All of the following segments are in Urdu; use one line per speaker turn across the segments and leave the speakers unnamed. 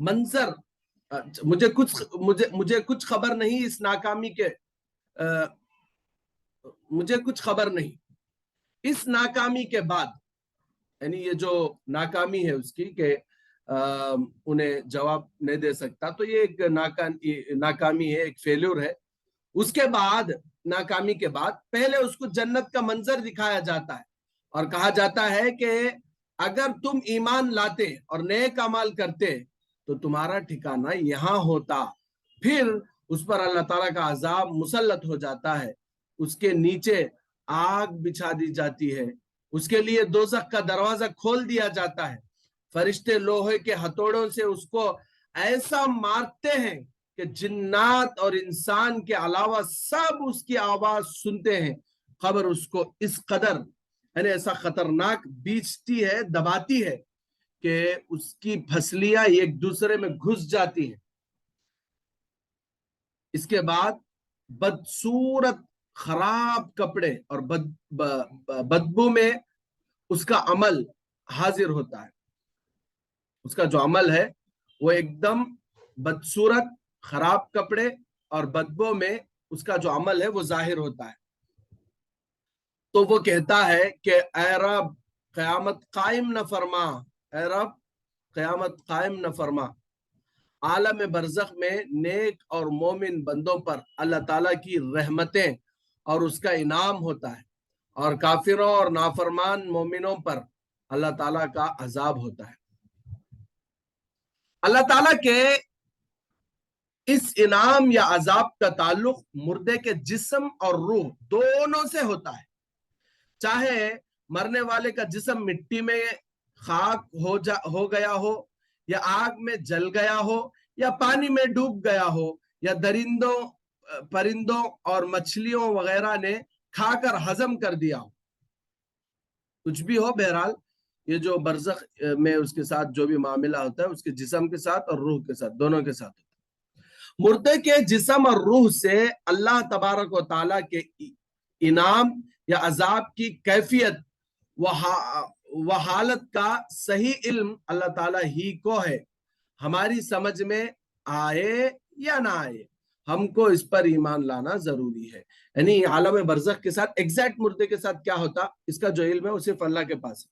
منظر مجھے کچھ خبر نہیں اس ناکامی کے، مجھے کچھ خبر نہیں اس ناکامی کے بعد، یعنی یہ جو ناکامی ہے اس کی کہ انہیں جواب نہیں دے سکتا، تو یہ ایک ناکامی ہے، ایک فیلور ہے۔ اس کے بعد، ناکامی کے بعد پہلے اس کو جنت کا منظر دکھایا جاتا ہے اور کہا جاتا ہے کہ اگر تم ایمان لاتے اور نیک اعمال کرتے تو تمہارا ٹھکانہ یہاں ہوتا۔ پھر اس پر اللہ تعالیٰ کا عذاب مسلط ہو جاتا ہے، اس کے نیچے آگ بچھا دی جاتی ہے، اس کے لیے دوزخ کا دروازہ کھول دیا جاتا ہے، فرشتے لوہے کے ہتھوڑوں سے اس کو ایسا مارتے ہیں کہ جنات اور انسان کے علاوہ سب اس کی آواز سنتے ہیں۔ قبر اس کو اس قدر، یعنی ایسا خطرناک بیچتی ہے، دباتی ہے کہ اس کی پھسلیاں ایک دوسرے میں گھس جاتی ہیں۔ اس کے بعد بدصورت خراب کپڑے اور بدبو میں اس کا عمل حاضر ہوتا ہے، اس کا جو عمل ہے وہ ایک دم بدصورت خراب کپڑے اور بدبو میں اس کا جو عمل ہے وہ ظاہر ہوتا ہے۔ تو وہ کہتا ہے کہ اے رب قیامت قائم نہ فرما، اے رب قیامت قائم نہ فرما۔ عالم برزخ میں نیک اور مومن بندوں پر اللہ تعالیٰ کی رحمتیں اور اس کا انعام ہوتا ہے، اور کافروں اور نافرمان مومنوں پر اللہ تعالیٰ کا عذاب ہوتا ہے۔ اللہ تعالیٰ کے اس انعام یا عذاب کا تعلق مردے کے جسم اور روح دونوں سے ہوتا ہے۔ چاہے مرنے والے کا جسم مٹی میں خاک ہو گیا ہو، یا آگ میں جل گیا ہو، یا پانی میں ڈوب گیا ہو، یا درندوں، پرندوں اور مچھلیوں وغیرہ نے کھا کر ہضم کر دیا ہو، کچھ بھی ہو، بہرحال یہ جو برزخ میں اس کے ساتھ جو بھی معاملہ ہوتا ہے اس کے جسم کے ساتھ اور روح کے ساتھ، دونوں کے ساتھ ہوتا ہے۔ مردے کے جسم اور روح سے اللہ تبارک و تعالیٰ کے انعام یا عذاب کی کیفیت و حالت کا صحیح علم اللہ تعالیٰ ہی کو ہے۔ ہماری سمجھ میں آئے یا نہ آئے، ہم کو اس پر ایمان لانا ضروری ہے۔ یعنی عالم برزخ کے ساتھ ایگزیکٹ مردے کے ساتھ کیا ہوتا، اس کا جو علم ہے وہ صرف اللہ کے پاس ہے۔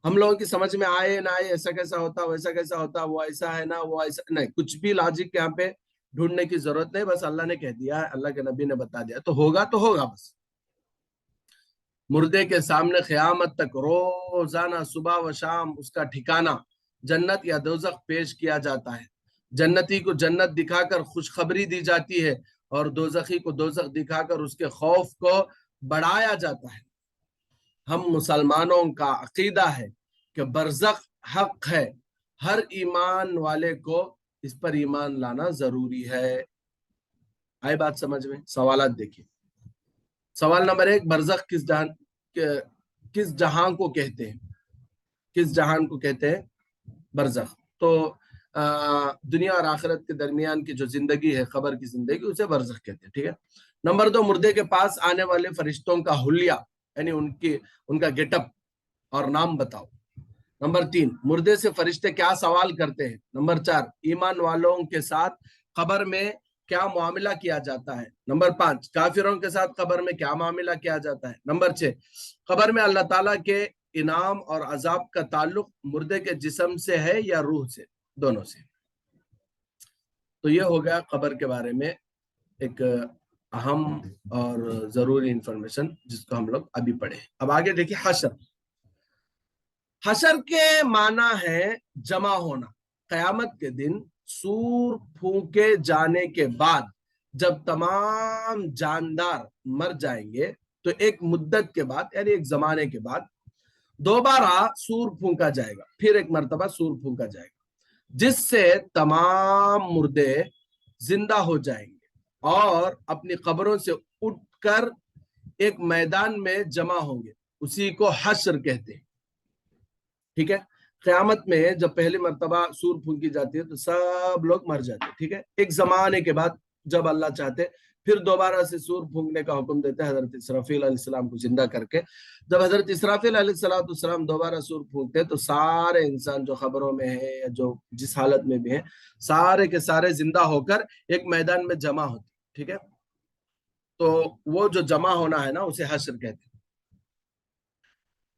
ہم لوگوں کی سمجھ میں آئے نہ آئے، ایسا کیسا ہوتا، ویسا کیسا ہوتا، وہ ایسا ہے نا، وہ ایسا نہیں، کچھ بھی لاجک یہاں پہ ڈھونڈنے کی ضرورت نہیں، بس اللہ نے کہہ دیا ہے، اللہ کے نبی نے بتا دیا تو ہوگا تو ہوگا بس۔ مردے کے سامنے قیامت تک روزانہ صبح و شام اس کا ٹھکانہ جنت یا دوزخ پیش کیا جاتا ہے۔ جنتی کو جنت دکھا کر خوشخبری دی جاتی ہے اور دوزخی کو دوزخ دکھا کر اس کے خوف کو بڑھایا جاتا ہے۔ ہم مسلمانوں کا عقیدہ ہے کہ برزخ حق ہے، ہر ایمان والے کو اس پر ایمان لانا ضروری ہے۔ آئی بات سمجھ میں؟ سوالات دیکھیے۔ سوال نمبر 1، برزخ کس جہان کو کہتے ہیں؟ کس جہان کو کہتے ہیں برزخ؟ تو دنیا اور آخرت کے درمیان کی جو زندگی ہے، خبر کی زندگی، اسے برزخ کہتے ہیں، ٹھیک ہے۔ نمبر 2، مردے کے پاس آنے والے فرشتوں کا حلیہ، یعنی ان کا گیٹ اپ اور نام بتاؤ۔ نمبر 3، مردے سے فرشتے کیا سوال کرتے ہیں۔ نمبر 4، ایمان والوں کے ساتھ قبر میں کیا معاملہ کیا جاتا ہے۔ نمبر 5، کافروں کے ساتھ قبر میں کیا معاملہ کیا جاتا ہے۔ نمبر 6، قبر میں اللہ تعالیٰ کے انعام اور عذاب کا تعلق مردے کے جسم سے ہے یا روح سے؟ دونوں سے۔ تو یہ ہو گیا قبر کے بارے میں ایک اہم اور ضروری انفارمیشن جس کو ہم لوگ ابھی پڑھے۔ اب آگے دیکھیے حشر۔ حشر کے معنی ہے جمع ہونا۔ قیامت کے دن سور پھونکے جانے کے بعد جب تمام جاندار مر جائیں گے تو ایک مدت کے بعد، یعنی ایک زمانے کے بعد، دوبارہ سور پھونکا جائے گا، پھر ایک مرتبہ سور پھونکا جائے گا، جس سے تمام مردے زندہ ہو جائیں گے اور اپنی قبروں سے اٹھ کر ایک میدان میں جمع ہوں گے، اسی کو حشر کہتے ہیں، ٹھیک ہے۔ قیامت میں جب پہلی مرتبہ سور پھونکی جاتی ہے تو سب لوگ مر جاتے ہیں، ٹھیک ہے۔ ایک زمانے کے بعد جب اللہ چاہتے پھر دوبارہ سے سور پھونکنے کا حکم دیتے ہیں حضرت اسرافیل علیہ السلام کو زندہ کر کے. جب حضرت اسرافیل علیہ السلام دوبارہ سور پھونکتے تو سارے انسان جو خبروں میں ہیں یا جو جس حالت میں بھی ہیں سارے کے سارے زندہ ہو کر ایک میدان میں جمع ہوتے. ٹھیک ہے, تو وہ جو جمع ہونا ہے نا اسے حشر کہتے ہیں.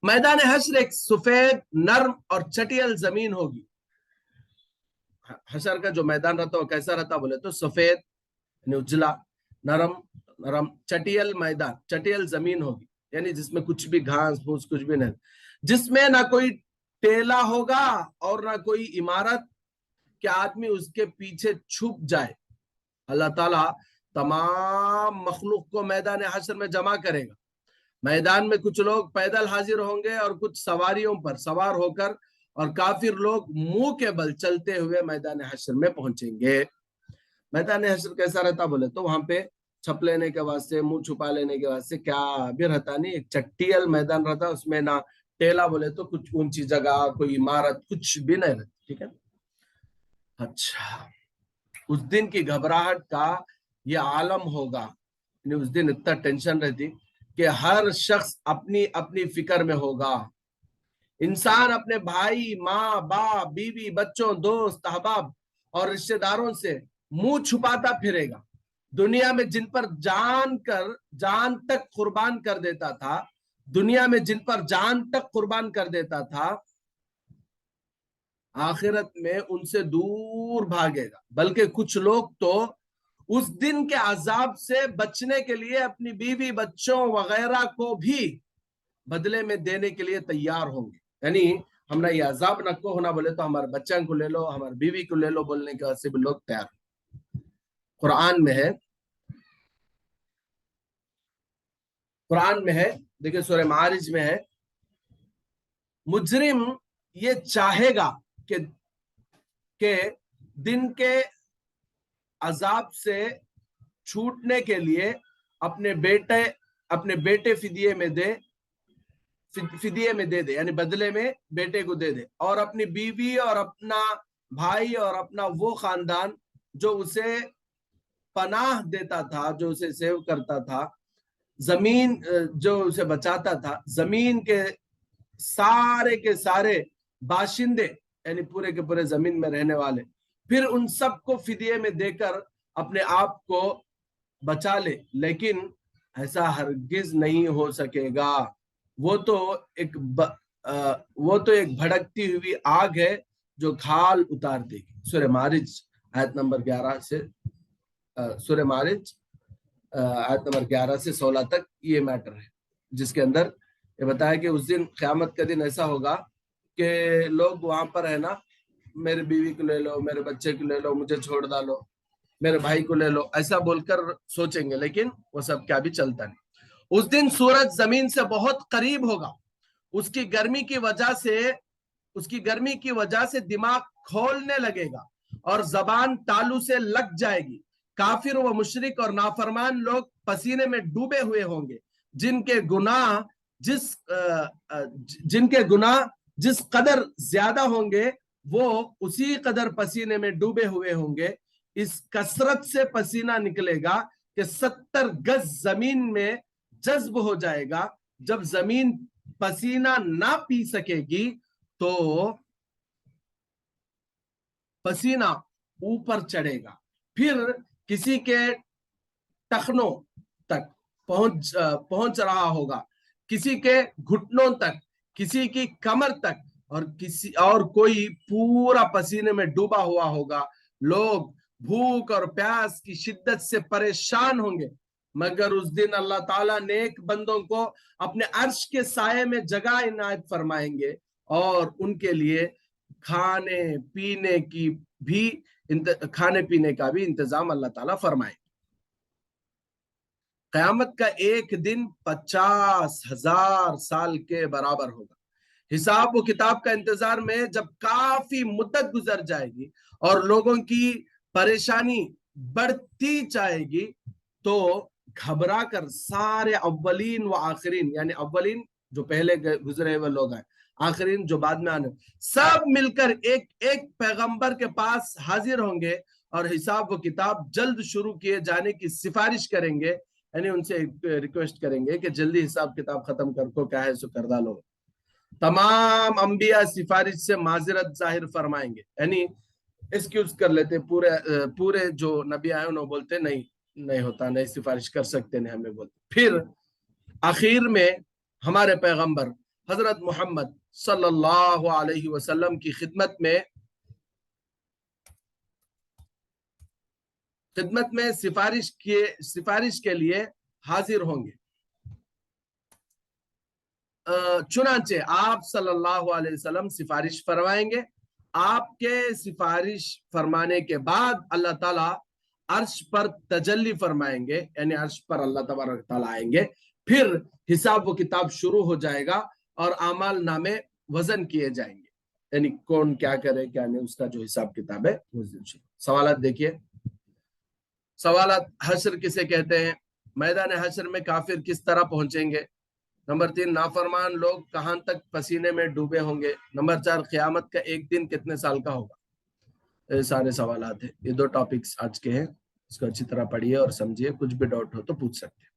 میدان حشر ایک سفید نرم اور چٹیل زمین ہوگی. حشر کا جو میدان رہتا ہے وہ کیسا رہتا بولے تو سفید یعنی اجلا, نرم چٹیل میدان, چٹیل زمین ہوگی یعنی جس میں کچھ بھی گھاس پھوس کچھ بھی نہیں, جس میں نہ کوئی ٹیلا ہوگا اور نہ کوئی عمارت کہ آدمی اس کے پیچھے چھپ جائے. اللہ تعالیٰ تمام مخلوق کو میدان حشر میں جمع کرے گا. میدان میں کچھ لوگ پیدل حاضر ہوں گے اور کچھ سواریوں پر سوار ہو کر, اور کافر لوگ منہ کے بل چلتے ہوئے میدان حشر میں پہنچیں گے. میدان حشر کیسا رہتا بولے تو وہاں پہ چھپ لینے کے واسطے, منہ چھپا لینے کے واسطے کیا بھی رہتا نہیں, ایک چٹیل میدان رہتا, اس میں نہ ٹیلا بولے تو کچھ اونچی جگہ کوئی عمارت کچھ بھی نہیں رہتی. ٹھیک ہے. اچھا, اس دن کی گھبراہٹ کا یہ عالم ہوگا. اس دن اتنا ٹینشن رہتی کہ ہر شخص اپنی اپنی فکر میں ہوگا. انسان اپنے بھائی, ماں, باپ, بیوی, بچوں, دوست, احباب اور رشتہ داروں سے منہ چھپاتا پھرے گا. دنیا میں جن پر جان تک قربان کر دیتا تھا, دنیا میں جن پر جان تک قربان کر دیتا تھا, آخرت میں ان سے دور بھاگے گا. بلکہ کچھ لوگ تو اس دن کے عذاب سے بچنے کے لیے اپنی بیوی, بچوں وغیرہ کو بھی بدلے میں دینے کے لیے تیار ہوں گے. یعنی ہم نے یہ عذاب نہ کو ہونا بولے تو ہمارے بچوں کو لے لو, ہماری بیوی کو لے لو بولنے کے واسطے بھی لوگ تیار ہیں. قرآن میں ہے دیکھیں سورہ معارج میں ہے, مجرم یہ چاہے گا کہ دن کے عذاب سے چھوٹنے کے لیے اپنے بیٹے فدیے میں دے دے یعنی بدلے میں بیٹے کو دے دے, اور اپنی بیوی اور اپنا بھائی اور اپنا وہ خاندان جو اسے پناہ دیتا تھا, جو اسے سیو کرتا تھا, زمین جو اسے بچاتا تھا, زمین کے سارے باشندے یعنی پورے کے پورے زمین میں رہنے والے, پھر ان سب کو فدیے میں دے کر اپنے آپ کو بچا لے. لیکن ایسا ہرگز نہیں ہو سکے گا. وہ تو ایک بھڑکتی ہوئی آگ ہے جو کھال اتار دے گی. سورہ معارج آیت نمبر 11 سے سورہ معارج آیت نمبر 11 سے 16 تک یہ میٹر ہے, جس کے اندر یہ بتایا کہ اس دن قیامت کا دن ایسا ہوگا کہ لوگ وہاں پر ہے نا, میرے بیوی کو لے لو, میرے بچے کو لے لو, مجھے چھوڑ ڈالو, میرے بھائی کو لے لو, ایسا بول کر سوچیں گے. لیکن وہ سب کیا بھی چلتا نہیں. اس دن سورج زمین سے بہت قریب ہوگا. اس کی گرمی کی وجہ سے دماغ کھولنے لگے گا اور زبان تالو سے لگ جائے گی. کافر و مشرک اور نافرمان لوگ پسینے میں ڈوبے ہوئے ہوں گے, جن کے گناہ جس قدر زیادہ ہوں گے وہ اسی قدر پسینے میں ڈوبے ہوئے ہوں گے. اس کثرت سے پسینہ نکلے گا کہ 70 گز زمین میں جذب ہو جائے گا. جب زمین پسینہ نہ پی سکے گی تو پسینہ اوپر چڑھے گا, پھر کسی کے ٹخنوں تک پہنچ رہا ہوگا, کسی کے گھٹنوں تک, کسی کی کمر تک, اور کوئی پورا پسینے میں ڈوبا ہوا ہوگا. لوگ بھوک اور پیاس کی شدت سے پریشان ہوں گے, مگر اس دن اللہ تعالیٰ نیک بندوں کو اپنے عرش کے سائے میں جگہ عنایت فرمائیں گے, اور ان کے لیے کھانے پینے کا بھی انتظام اللہ تعالیٰ فرمائے. قیامت کا ایک دن 50,000 سال کے برابر ہوگا. حساب و کتاب کا انتظار میں جب کافی مدت گزر جائے گی اور لوگوں کی پریشانی بڑھتی جائے گی تو گھبرا کر سارے اولین و آخرین, یعنی اولین جو پہلے گزرے ہوئے لوگ ہیں, آخرین جو بعد میں آنے, سب مل کر ایک پیغمبر کے پاس حاضر ہوں گے اور حساب و کتاب جلد شروع کیے جانے کی سفارش کریں گے، یعنی ان سے ریکویسٹ کریں گے کہ جلدی حساب کتاب ختم کر کو کیا ہے سو کر ڈالو۔ تمام انبیاء سفارش سے معذرت ظاہر فرمائیں گے، یعنی ایکسکیوز کر لیتے، پورے جو نبی آئے انہوں بولتے نہیں ہوتا، نہیں سفارش کر سکتے، نہیں ہمیں بولتے۔ پھر آخر میں ہمارے پیغمبر حضرت محمد صلی اللہ علیہ وسلم کی خدمت میں سفارش کے لیے حاضر ہوں گے۔ چنانچہ آپ صلی اللہ علیہ وسلم سفارش فرمائیں گے، آپ کے سفارش فرمانے کے بعد اللہ تعالیٰ عرش پر تجلی فرمائیں گے، یعنی عرش پر اللہ تبارک تعالیٰ آئیں گے، پھر حساب و کتاب شروع ہو جائے گا اور اعمال نامے وزن کیے جائیں گے، یعنی کون کیا کرے کیا نہیں، اس کا جو حساب کتاب ہے۔ سوالات دیکھیے، سوالات: حشر کسے کہتے ہیں؟ میدان حشر میں کافر کس طرح پہنچیں گے؟ نمبر 3، نافرمان لوگ کہاں تک پسینے میں ڈوبے ہوں گے؟ نمبر 4، قیامت کا ایک دن کتنے سال کا ہوگا؟ یہ سارے سوالات ہیں، یہ 2 ٹاپکس آج کے ہیں، اس کو اچھی طرح پڑھیے اور سمجھیے، کچھ بھی ڈاؤٹ ہو تو پوچھ سکتے ہیں۔